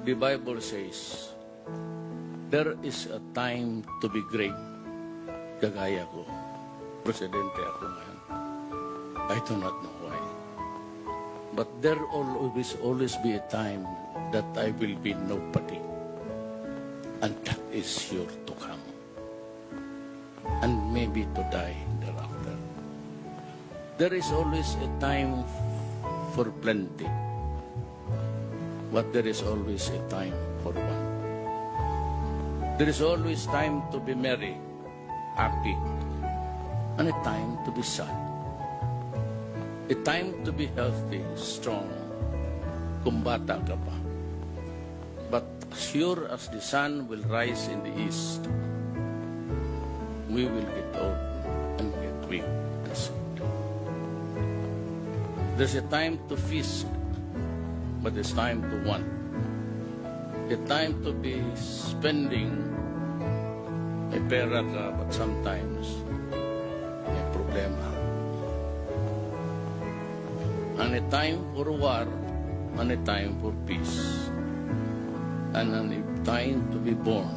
The Bible says, there is a time to be great. Kagaya ko. Presidente ako ngayon. I do not know why. But there will always be a time that I will be nobody. And that is sure to come. And maybe to die thereafter. There is always a time for plenty. But there is always a time for one. There is always time to be merry, happy, and a time to be sad. A time to be healthy, strong, kung bata ka pa. But sure as the sun will rise in the east, we will get old and get weak. There's a time to feast, but it's time to want. A time to be spending may pera ka, but sometimes may problema. And a time for war, and a time for peace. And a time to be born,